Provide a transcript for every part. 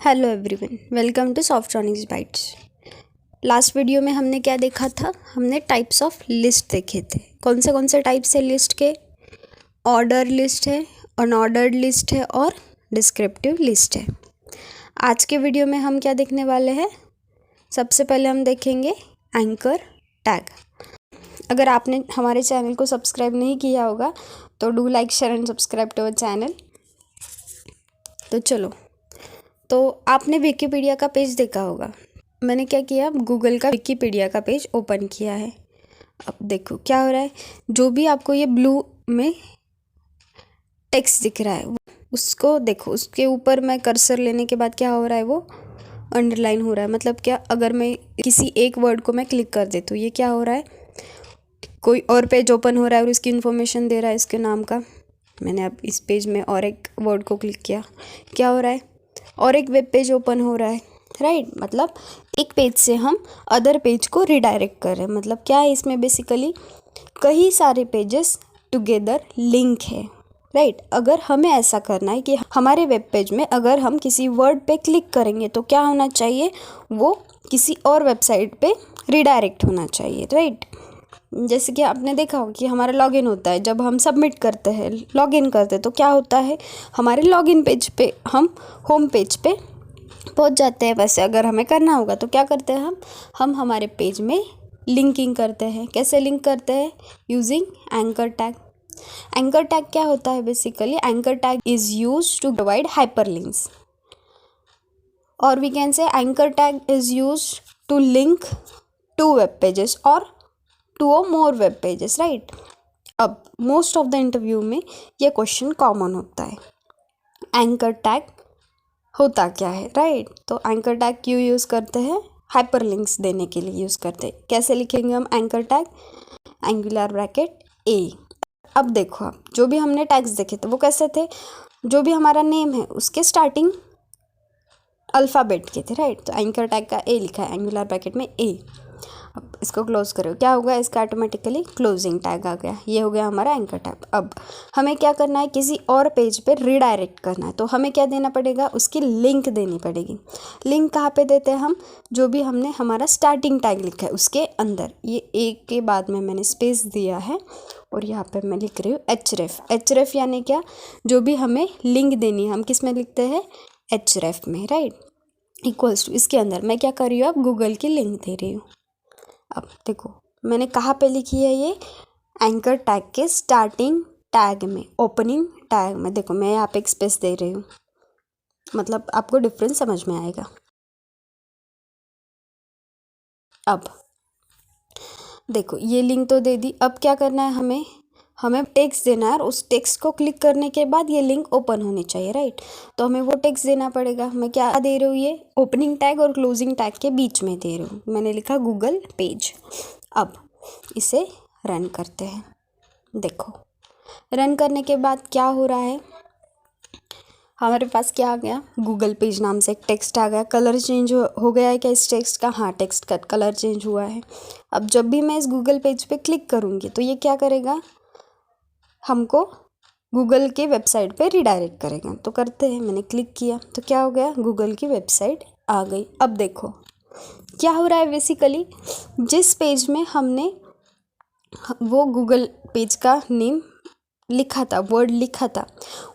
Hello everyone, welcome to Softronics bytes. Last video में हमने क्या देखा था? हमने टाइप्स ऑफ लिस्ट देखे थे। कौन से टाइप्स है लिस्ट के? ऑर्डर लिस्ट है, अनऑर्डर्ड लिस्ट है और डिस्क्रिप्टिव लिस्ट है। आज के वीडियो में हम क्या देखने वाले हैं? सबसे पहले हम देखेंगे एंकर टैग। अगर आपने हमारे चैनल को सब्सक्राइब नहीं किया होगा तो do like, share and subscribe to our channel. तो चलो, तो आपने विकिपीडिया का पेज देखा होगा। मैंने क्या किया, गूगल का विकिपीडिया का पेज ओपन किया है। अब देखो क्या हो रहा है। जो भी आपको ये ब्लू में टेक्स्ट दिख रहा है उसको देखो, उसके ऊपर मैं कर्सर लेने के बाद क्या हो रहा है, वो अंडरलाइन हो रहा है। मतलब क्या, अगर मैं किसी एक वर्ड को मैं क्लिक कर देती हूँ, ये क्या हो रहा है, कोई और पेज ओपन हो रहा है और उसकी इन्फॉर्मेशन दे रहा है इसके नाम का। मैंने अब इस पेज में और एक वर्ड को क्लिक किया, क्या हो रहा है, और एक वेब पेज ओपन हो रहा है, राइट। मतलब एक पेज से हम अदर पेज को रिडायरेक्ट कर रहे हैं। मतलब क्या है, इसमें बेसिकली कई सारे पेजेस टुगेदर लिंक है, राइट। अगर हमें ऐसा करना है कि हमारे वेब पेज में अगर हम किसी वर्ड पे क्लिक करेंगे तो क्या होना चाहिए, वो किसी और वेबसाइट पे रिडायरेक्ट होना चाहिए, राइट। जैसे कि आपने देखा हो कि हमारा लॉगिन होता है, जब हम सबमिट करते हैं, लॉगिन करते हैं, तो क्या होता है, हमारे लॉगिन पेज पे हम होम पेज पे पहुंच जाते हैं। वैसे अगर हमें करना होगा तो क्या करते हैं, हम हमारे पेज में लिंकिंग करते हैं। कैसे लिंक करते हैं? Using anchor tag. Anchor tag क्या होता है? Basically anchor tag is used to provide hyperlinks, और we can say anchor tag is used to link to web pages और टू और मोर वेब पेजेस, राइट। अब most of the interview में ये question common होता है, anchor tag होता क्या है, राइट। तो एंकर टैग क्यों यूज़ करते हैं? हाइपरलिंक्स देने के लिए यूज़ करते हैं। कैसे लिखेंगे हम एंकर टैग? एंगुलर ब्रैकेट ए। अब देखो, आप जो भी हमने टैग्स देखे थे वो कैसे थे, जो भी हमारा नेम है उसके स्टार्टिंग अल्फ़ाबेट के थे, राइट। तो एंकर टैग का ए लिखा है एंगुलर ब्रैकेट में ए। अब इसको क्लोज करो, क्या होगा, इसका ऑटोमेटिकली क्लोजिंग टैग आ गया। ये हो गया हमारा एंकर टैग। अब हमें क्या करना है, किसी और पेज पे रिडायरेक्ट करना है, तो हमें क्या देना पड़ेगा, उसकी लिंक देनी पड़ेगी। लिंक कहाँ पे देते हैं हम? जो भी हमने हमारा स्टार्टिंग टैग लिखा है उसके अंदर, ये एक के बाद में मैंने स्पेस दिया है और यहाँ पे मैं लिख रही हूँ href। href यानी क्या, जो भी हमें लिंक देनी है हम किस में लिखते हैं, href में, राइट। इक्वल्स टू, इसके अंदर मैं क्या कर रही हूँ, अब गूगल की लिंक दे रही हूँ। अब देखो मैंने कहाँ पे लिखी है, ये एंकर टैग के स्टार्टिंग टैग में, ओपनिंग टैग में। देखो मैं यहाँ पे एक स्पेस दे रही हूँ, मतलब आपको डिफरेंस समझ में आएगा। अब देखो ये लिंक तो दे दी, अब क्या करना है, हमें टेक्स्ट देना है और उस टेक्स्ट को क्लिक करने के बाद ये लिंक ओपन होनी चाहिए, राइट। तो हमें वो टेक्स्ट देना पड़ेगा। मैं क्या दे रही हूँ, ये ओपनिंग टैग और क्लोजिंग टैग के बीच में दे रही हूँ। मैंने लिखा गूगल पेज। अब इसे रन करते हैं। देखो रन करने के बाद क्या हो रहा है, हमारे पास क्या आ गया, गूगल पेज नाम से एक टेक्स्ट आ गया। कलर चेंज हो गया है क्या इस टेक्स्ट का? हाँ, टेक्स्ट का कलर चेंज हुआ है। अब जब भी मैं इस गूगल पेज पे क्लिक करूँगी तो ये क्या करेगा, हमको गूगल के वेबसाइट पे रिडायरेक्ट करेगा। तो करते हैं, मैंने क्लिक किया तो क्या हो गया, गूगल की वेबसाइट आ गई। अब देखो क्या हो रहा है, बेसिकली जिस पेज में हमने वो गूगल पेज का नेम लिखा था, वर्ड लिखा था,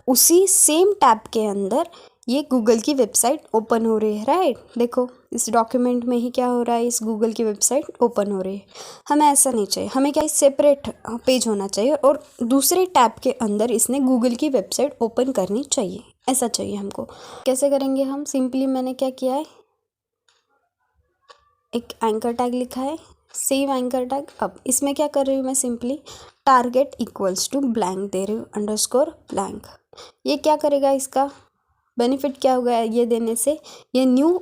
उसी सेम टैब के अंदर ये गूगल की वेबसाइट ओपन हो रही है, राइट। देखो इस डॉक्यूमेंट में ही क्या हो रहा है, इस गूगल की वेबसाइट ओपन हो रही है। हमें ऐसा नहीं चाहिए, हमें क्या सेपरेट पेज होना चाहिए और दूसरे टैब के अंदर इसने गूगल की वेबसाइट ओपन करनी चाहिए, ऐसा चाहिए हमको। कैसे करेंगे हम? सिंपली मैंने क्या किया है, एक एंकर टैग लिखा है, सेव एंकर टैग। अब इसमें क्या कर रही हूँ मैं, simply target equals to blank दे रही हूँ, अंडरस्कोर ब्लैंक। ये क्या करेगा, इसका बेनिफिट क्या होगा ये देने से, ये न्यू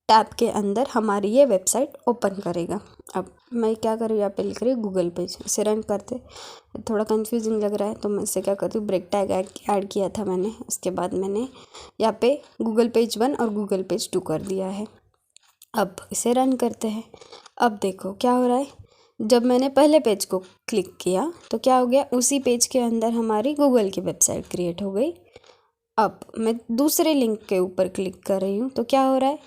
टैब के अंदर हमारी ये वेबसाइट ओपन करेगा। अब मैं क्या कर रही हूँ, यहाँ पे लिख रही हूँ गूगल पेज। इसे रन करते, थोड़ा कंफ्यूजिंग लग रहा है तो मैं इसे क्या करती हूँ, ब्रेक टैग ऐड किया था मैंने, उसके बाद मैंने यहाँ पे गूगल पेज 1 और गूगल पेज 2 कर दिया है। अब इसे रन करते हैं। अब देखो क्या हो रहा है, जब मैंने पहले पेज को क्लिक किया तो क्या हो गया, उसी पेज के अंदर हमारी गूगल की वेबसाइट क्रिएट हो गई। अब मैं दूसरे लिंक के ऊपर क्लिक कर रही हूँ तो क्या हो रहा है,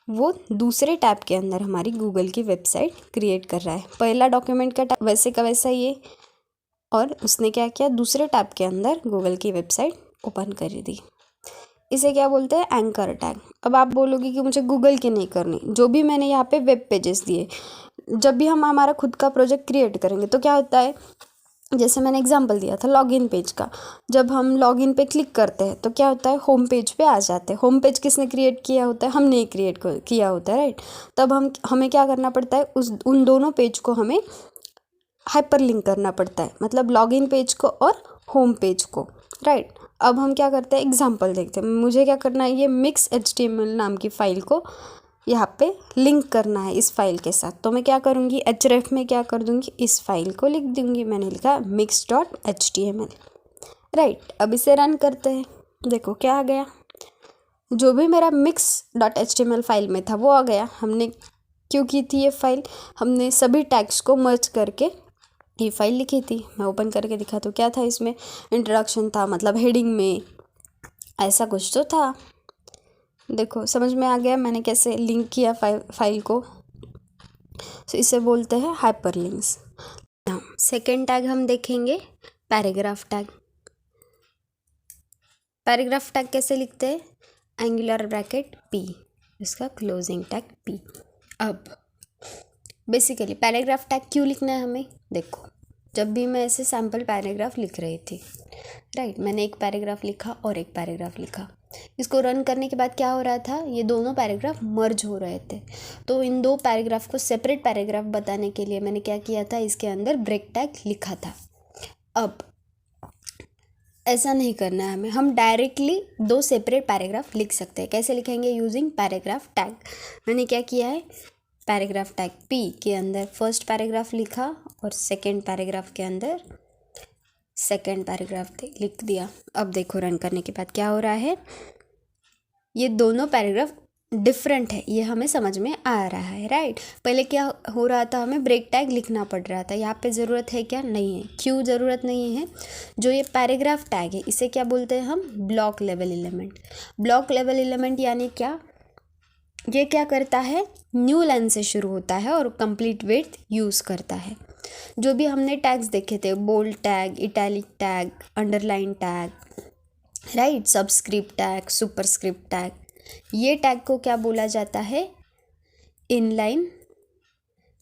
वो दूसरे टैब के अंदर हमारी गूगल की वेबसाइट क्रिएट कर रहा है। पहला डॉक्यूमेंट का टैब वैसे का वैसा ही है, और उसने क्या किया, दूसरे टैब के अंदर गूगल की वेबसाइट ओपन कर दी। इसे क्या बोलते हैं, एंकर टैग। अब आप बोलोगे कि मुझे गूगल की नहीं करनी, जो भी मैंने यहाँ पे वेब पेजेस दिए, जब भी हम हमारा खुद का प्रोजेक्ट क्रिएट करेंगे तो क्या होता है, जैसे मैंने एग्जांपल दिया था लॉगिन पेज का, जब हम लॉगिन पे क्लिक करते हैं तो क्या होता है, होम पेज पे आ जाते हैं। होम पेज किसने क्रिएट किया होता है, हमने क्रिएट किया होता है, राइट। तब हमें क्या करना पड़ता है, उन दोनों पेज को हमें हाइपर लिंक करना पड़ता है, मतलब लॉगिन पेज को और होम पेज को, राइट। अब हम क्या करते हैं, एग्जांपल देखते हैं। मुझे क्या करना है, ये mix.html नाम की फ़ाइल को यहाँ पे लिंक करना है इस फाइल के साथ। तो मैं क्या करूँगी, href में क्या कर दूँगी, इस फाइल को लिख दूँगी। मैंने लिखा mix.html, राइट। अब इसे रन करते हैं, देखो क्या आ गया, जो भी मेरा mix.html फाइल में था वो आ गया। हमने क्यों की थी ये फाइल, हमने सभी टैग्स को मर्ज करके ये फाइल लिखी थी। मैं ओपन करके दिखा तो क्या था, इसमें इंट्रोडक्शन था, मतलब हेडिंग में ऐसा कुछ तो था। देखो समझ में आ गया मैंने कैसे लिंक किया फाइल को। तो इसे बोलते हैं हाइपर लिंक्स। सेकेंड टैग हम देखेंगे पैराग्राफ टैग। पैराग्राफ टैग कैसे लिखते हैं, एंगुलर ब्रैकेट p, इसका क्लोजिंग टैग p। अब बेसिकली पैराग्राफ टैग क्यों लिखना है हमें, देखो जब भी मैं ऐसे सैम्पल पैराग्राफ लिख रही थी, राइट, मैंने एक पैराग्राफ लिखा और एक पैराग्राफ लिखा। इसको रन करने के बाद क्या हो रहा था, ये दोनों पैराग्राफ मर्ज हो रहे थे। तो इन दो पैराग्राफ को सेपरेट पैराग्राफ बताने के लिए मैंने क्या किया था, इसके अंदर ब्रेक टैग लिखा था। अब ऐसा नहीं करना है हमें, हम डायरेक्टली दो सेपरेट पैराग्राफ लिख सकते हैं। कैसे लिखेंगे, यूजिंग पैराग्राफ टैग। मैंने क्या किया है, पैराग्राफ टैग p के अंदर फर्स्ट पैराग्राफ लिखा और सेकेंड पैराग्राफ के अंदर सेकेंड पैराग्राफ लिख दिया। अब देखो रन करने के बाद क्या हो रहा है, ये दोनों पैराग्राफ डिफरेंट है, ये हमें समझ में आ रहा है, राइट। पहले क्या हो रहा था, हमें ब्रेक टैग लिखना पड़ रहा था। यहाँ पे ज़रूरत है क्या, नहीं है। क्यों ज़रूरत नहीं है, जो ये पैराग्राफ टैग है इसे क्या बोलते हैं हम, block level element. Block level element यानी क्या, ये क्या करता है, न्यू लाइन से शुरू होता है और कंप्लीट विड्थ यूज़ करता है। जो भी हमने टैग्स देखे थे, bold tag, italic tag, underline tag, right, subscript tag, superscript tag, ये टैग को क्या बोला जाता है, इनलाइन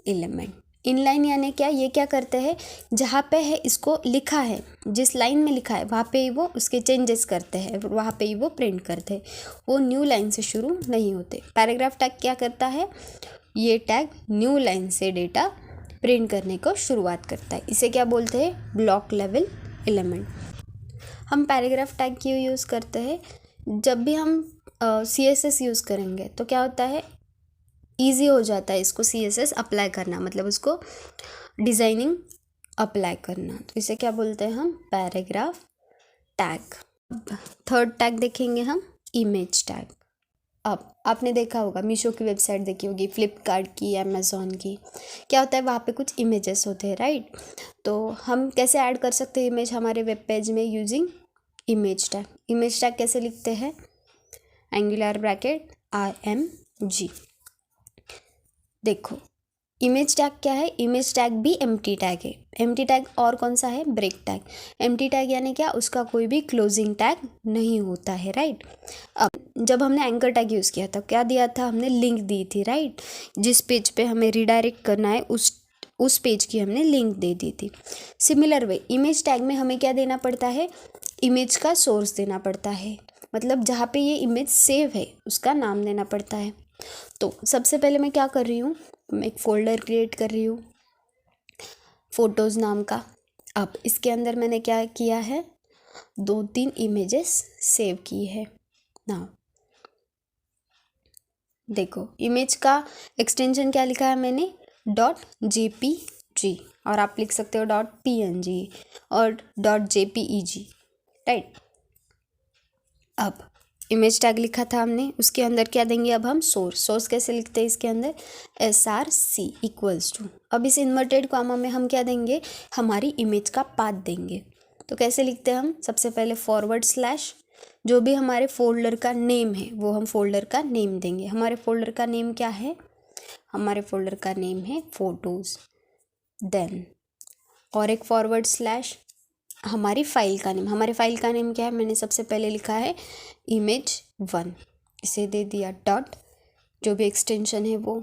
एलिमेंट। इनलाइन यानी क्या, ये क्या करते हैं, जहाँ पे है इसको लिखा है, जिस लाइन में लिखा है वहाँ पे ही वो उसके चेंजेस करते हैं, वहाँ पे ही वो प्रिंट करते हैं, वो न्यू लाइन से शुरू नहीं होते। पैराग्राफ टैग क्या करता है, ये टैग न्यू लाइन से डेटा प्रिंट करने को शुरुआत करता है। इसे क्या बोलते हैं, ब्लॉक लेवल एलिमेंट। हम पैराग्राफ टैग क्यों यूज़ करते हैं, जब भी हम CSS यूज़ करेंगे तो क्या होता है, ईजी हो जाता है इसको CSS अप्लाई करना, मतलब उसको डिज़ाइनिंग अप्लाई करना। तो इसे क्या बोलते हैं हम, पैराग्राफ टैग। थर्ड टैग देखेंगे हम, इमेज टैग। अब आपने देखा होगा, मीशो की वेबसाइट देखी होगी, फ्लिपकार्ट की, अमेज़ॉन की, क्या होता है वहाँ पे कुछ इमेजेस होते हैं, राइट। तो हम कैसे ऐड कर सकते हैं इमेज हमारे वेब पेज में, using image tag. Image tag कैसे लिखते हैं, एंगुलर ब्रैकेट IMG। देखो इमेज टैग क्या है, इमेज टैग भी एम्प्टी टैग है। एम्प्टी टैग और कौन सा है, ब्रेक टैग। एम्प्टी टैग यानी क्या, उसका कोई भी क्लोजिंग टैग नहीं होता है, राइट। अब जब हमने एंकर टैग यूज़ किया था, क्या दिया था, हमने लिंक दी थी, राइट। जिस पेज पे हमें रिडायरेक्ट करना है उस पेज की हमने लिंक दे दी थी। सिमिलर वे इमेज टैग में हमें क्या देना पड़ता है, इमेज का सोर्स देना पड़ता है, मतलब जहाँ पे ये इमेज सेव है उसका नाम देना पड़ता है। तो सबसे पहले मैं क्या कर रही हूँ, मैं एक फ़ोल्डर क्रिएट कर रही हूँ फ़ोटोज़ नाम का। अब इसके अंदर मैंने क्या किया है, 2-3 इमेजेस सेव की है ना। देखो इमेज का एक्सटेंशन क्या लिखा है मैंने, .jpg, और आप लिख सकते हो .png और .jpeg, राइट। अब इमेज टैग लिखा था हमने, उसके अंदर क्या देंगे अब हम, सोर्स कैसे लिखते हैं इसके अंदर, src इक्वल्स टू, अब इस इन्वर्टेड कॉमा में हम क्या देंगे, हमारी इमेज का पाथ देंगे। तो कैसे लिखते हैं हम, सबसे पहले फॉरवर्ड स्लैश जो भी हमारे फोल्डर का नेम है वो हम फोल्डर का नेम देंगे। हमारे फोल्डर का नेम क्या है? हमारे फोल्डर का नेम है फोटोज़। देन और एक फॉरवर्ड स्लैश हमारी फाइल का नेम। हमारे फाइल का नेम क्या है? मैंने सबसे पहले लिखा है image1। इसे दे दिया डॉट, जो भी एक्सटेंशन है वो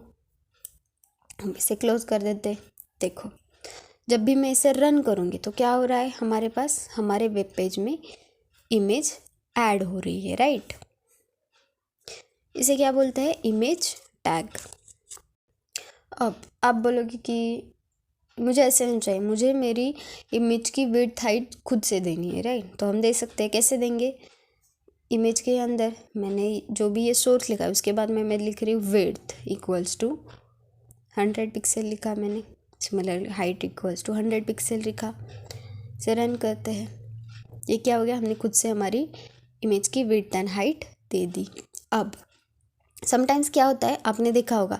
हम इसे क्लोज कर देते। देखो जब भी मैं इसे रन करूँगी तो क्या हो रहा है? हमारे पास हमारे वेब पेज में इमेज ऐड हो रही है, राइट। इसे क्या बोलते हैं? Image tag. अब आप बोलोगे कि मुझे ऐसे नहीं चाहिए, मुझे मेरी इमेज की विड्थ हाइट खुद से देनी है, राइट। तो हम दे सकते हैं। कैसे देंगे? इमेज के अंदर मैंने जो भी ये सोर्स लिखा है उसके बाद मैं लिख रही हूँ विड्थ इक्वल्स टू 100 पिक्सल लिखा मैंने, मतलब हाइट इक्वल्स टू 100 पिक्सल लिखा। इसे रन करते हैं। ये क्या हो गया? हमने खुद से हमारी इमेज की विड्थ एंड हाइट दे दी। अब समटाइम्स क्या होता है, आपने देखा होगा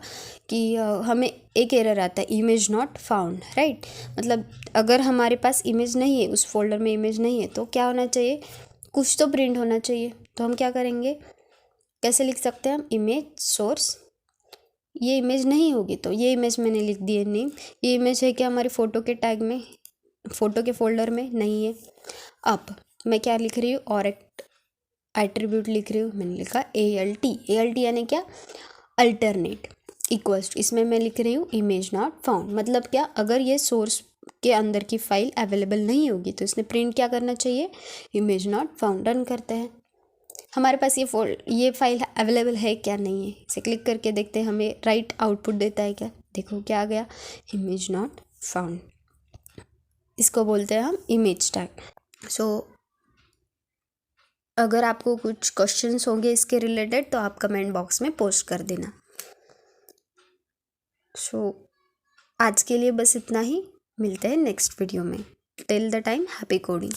कि हमें एक एरर आता है, इमेज नॉट फाउंड, राइट। मतलब अगर हमारे पास इमेज नहीं है, उस फोल्डर में इमेज नहीं है, तो क्या होना चाहिए? कुछ तो प्रिंट होना चाहिए। तो हम क्या करेंगे? कैसे लिख सकते हैं हम? Image source. ये इमेज नहीं होगी तो ये इमेज मैंने लिख दी है नेम। ये इमेज है क्या हमारी फ़ोटो के टैग में, फ़ोटो के फोल्डर में? नहीं है। अब मैं क्या लिख रही हूँ? और एक एट्रीब्यूट लिख रही हूँ। मैंने लिखा ALT। ALT यानी क्या? अल्टरनेट इक्वल्स टू, इसमें मैं लिख रही हूँ इमेज नॉट फाउंड। मतलब क्या? अगर ये सोर्स के अंदर की फाइल अवेलेबल नहीं होगी तो इसने प्रिंट क्या करना चाहिए? Image not found. रन करते हैं। हमारे पास ये फाइल अवेलेबल है क्या? नहीं है। इसे क्लिक करके देखते हैं हमें राइट आउटपुट देता है क्या। देखो क्या आ गया? Image not found. इसको बोलते हैं हम इमेज टैग। सो अगर आपको कुछ क्वेश्चंस होंगे इसके रिलेटेड तो आप कमेंट बॉक्स में पोस्ट कर देना। सो आज के लिए बस इतना ही। मिलते हैं नेक्स्ट वीडियो में। Till the time happy coding.